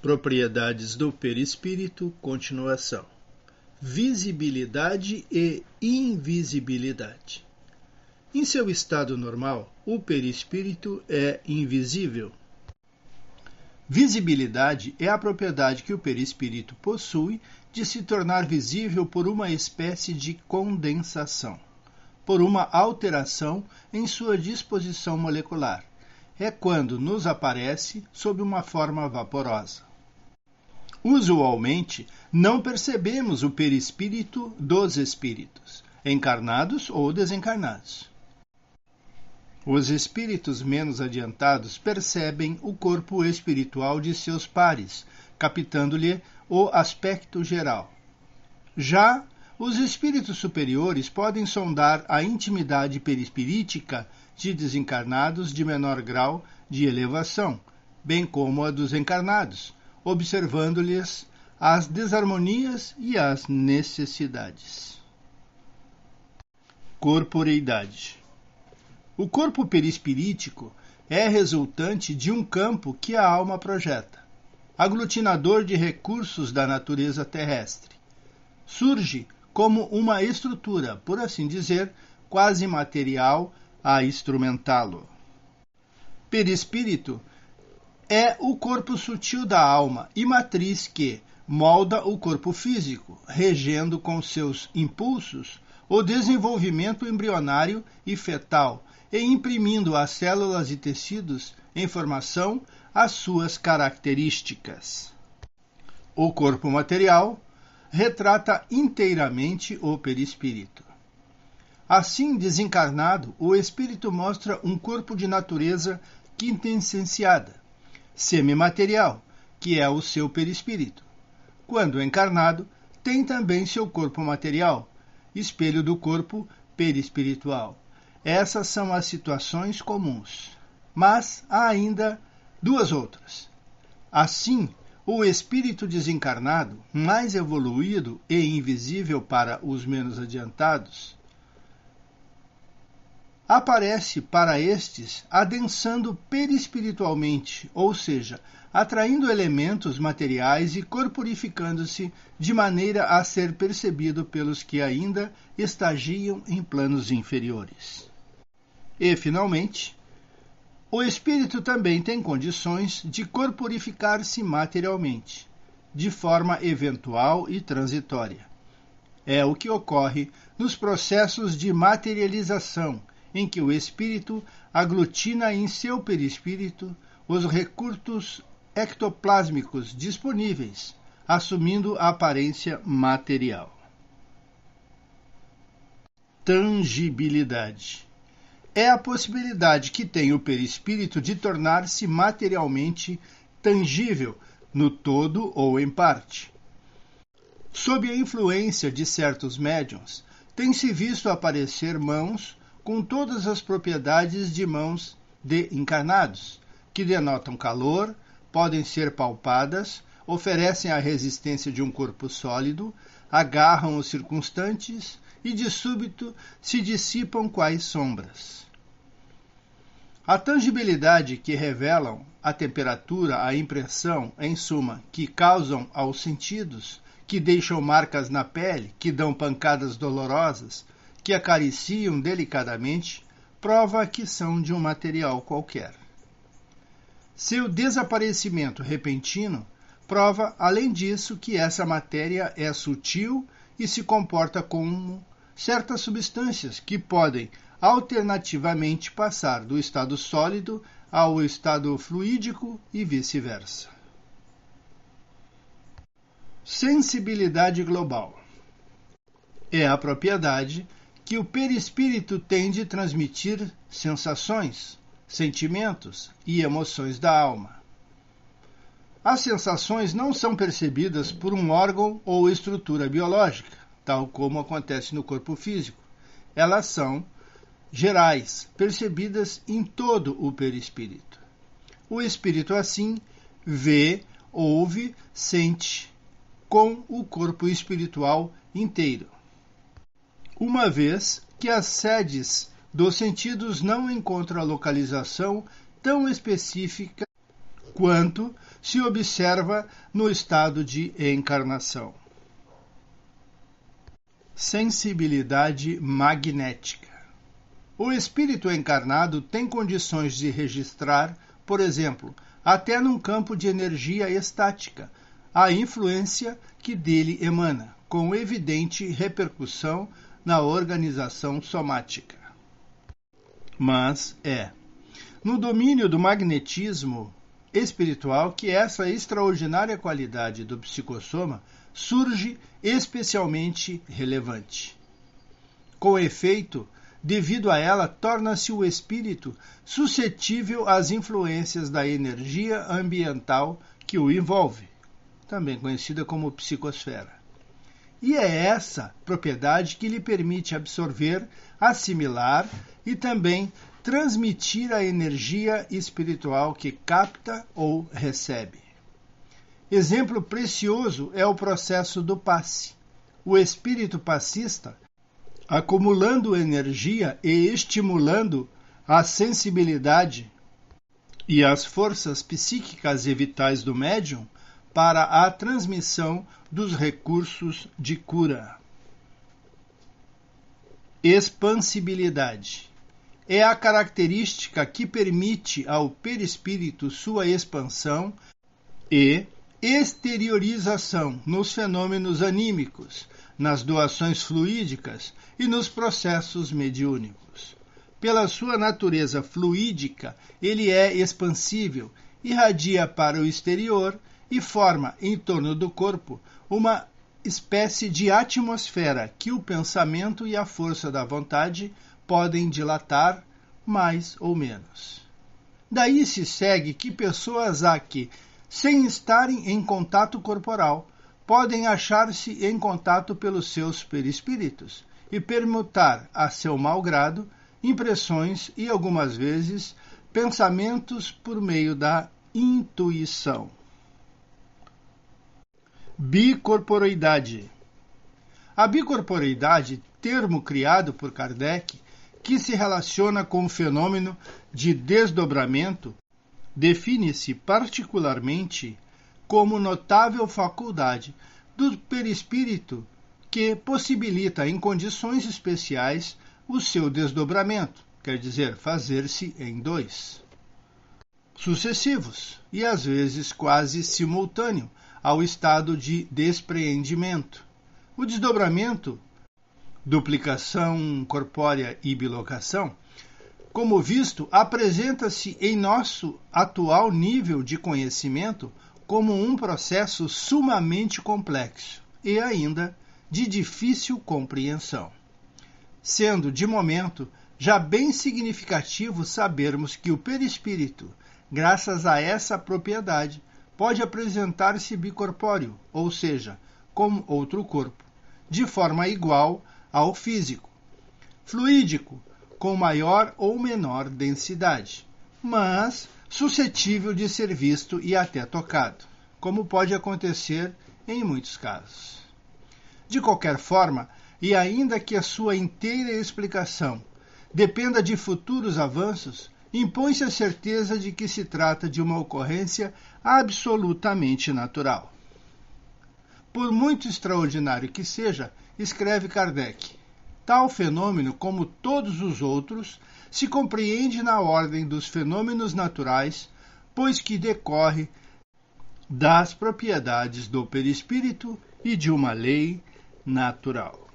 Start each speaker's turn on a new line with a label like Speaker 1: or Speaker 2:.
Speaker 1: Propriedades do perispírito, continuação. Visibilidade e invisibilidade. Em seu estado normal, o perispírito é invisível. Visibilidade é a propriedade que o perispírito possui de se tornar visível por uma espécie de condensação, por uma alteração em sua disposição molecular. É quando nos aparece sob uma forma vaporosa. Usualmente, não percebemos o perispírito dos espíritos, encarnados ou desencarnados. Os espíritos menos adiantados percebem o corpo espiritual de seus pares, captando-lhe o aspecto geral. Já os espíritos superiores podem sondar a intimidade perispirítica de desencarnados de menor grau de elevação, bem como a dos encarnados, observando-lhes as desarmonias e as necessidades. Corporeidade. O corpo perispirítico é resultante de um campo que a alma projeta, aglutinador de recursos da natureza terrestre. Surge como uma estrutura, por assim dizer, quase material a instrumentá-lo. Perispírito é o corpo sutil da alma e matriz que molda o corpo físico, regendo com seus impulsos o desenvolvimento embrionário e fetal e imprimindo às células e tecidos em formação as suas características. O corpo material retrata inteiramente o perispírito. Assim, desencarnado, o espírito mostra um corpo de natureza quintessenciada, semimaterial, que é o seu perispírito. Quando encarnado, tem também seu corpo material, espelho do corpo perispiritual. Essas são as situações comuns. Mas há ainda duas outras. Assim, o espírito desencarnado, mais evoluído e invisível para os menos adiantados, aparece para estes adensando perispiritualmente, ou seja, atraindo elementos materiais e corporificando-se de maneira a ser percebido pelos que ainda estagiam em planos inferiores. E, finalmente, o espírito também tem condições de corporificar-se materialmente, de forma eventual e transitória. É o que ocorre nos processos de materialização, em que o espírito aglutina em seu perispírito os recursos ectoplásmicos disponíveis, assumindo a aparência material. Tangibilidade. É a possibilidade que tem o perispírito de tornar-se materialmente tangível, no todo ou em parte. Sob a influência de certos médiuns, tem-se visto aparecer mãos com todas as propriedades de mãos de encarnados, que denotam calor, podem ser palpadas, oferecem a resistência de um corpo sólido, agarram os circunstantes e de súbito se dissipam quais sombras. A tangibilidade que revelam, a temperatura, a impressão, em suma, que causam aos sentidos, que deixam marcas na pele, que dão pancadas dolorosas, que acariciam delicadamente, prova que são de um material qualquer. Seu desaparecimento repentino prova, além disso, que essa matéria é sutil e se comporta como certas substâncias que podem alternativamente passar do estado sólido ao estado fluídico e vice-versa. Sensibilidade global. É a propriedade que o perispírito tem de transmitir sensações, sentimentos e emoções da alma. As sensações não são percebidas por um órgão ou estrutura biológica, tal como acontece no corpo físico. Elas são gerais, percebidas em todo o perispírito. O espírito, assim, vê, ouve, sente, com o corpo espiritual inteiro. Uma vez que as sedes dos sentidos não encontram a localização tão específica quanto se observa no estado de encarnação. Sensibilidade magnética. O espírito encarnado tem condições de registrar, por exemplo, até num campo de energia estática, a influência que dele emana, com evidente repercussão na organização somática. Mas no domínio do magnetismo espiritual que essa extraordinária qualidade do psicossoma surge especialmente relevante. Com efeito, devido a ela, torna-se o espírito suscetível às influências da energia ambiental que o envolve, também conhecida como psicosfera. E é essa propriedade que lhe permite absorver, assimilar e também transmitir a energia espiritual que capta ou recebe. Exemplo precioso é o processo do passe. O espírito passista, acumulando energia e estimulando a sensibilidade e as forças psíquicas e vitais do médium para a transmissão dos recursos de cura. Expansibilidade. É a característica que permite ao perispírito sua expansão e exteriorização nos fenômenos anímicos, nas doações fluídicas e nos processos mediúnicos. Pela sua natureza fluídica, ele é expansível, irradia para o exterior e forma em torno do corpo uma espécie de atmosfera que o pensamento e a força da vontade podem dilatar mais ou menos. Daí se segue que pessoas há que, sem estarem em contato corporal, podem achar-se em contato pelos seus perispíritos e permutar, a seu mau grado, impressões e, algumas vezes, pensamentos por meio da intuição. Bicorporeidade. A bicorporeidade, termo criado por Kardec, que se relaciona com o fenômeno de desdobramento, define-se particularmente como notável faculdade do perispírito que possibilita em condições especiais o seu desdobramento, quer dizer, fazer-se em dois, sucessivos e às vezes quase simultâneo ao estado de despreendimento. O desdobramento, duplicação corpórea e bilocação, como visto, apresenta-se em nosso atual nível de conhecimento como um processo sumamente complexo e ainda de difícil compreensão, sendo, de momento, já bem significativo sabermos que o perispírito, graças a essa propriedade, pode apresentar-se bicorpóreo, ou seja, como outro corpo, de forma igual ao físico, fluídico, com maior ou menor densidade, mas suscetível de ser visto e até tocado, como pode acontecer em muitos casos. De qualquer forma, e ainda que a sua inteira explicação dependa de futuros avanços, impõe-se a certeza de que se trata de uma ocorrência absolutamente natural. Por muito extraordinário que seja, escreve Kardec, tal fenômeno, como todos os outros, se compreende na ordem dos fenômenos naturais, pois que decorre das propriedades do perispírito e de uma lei natural.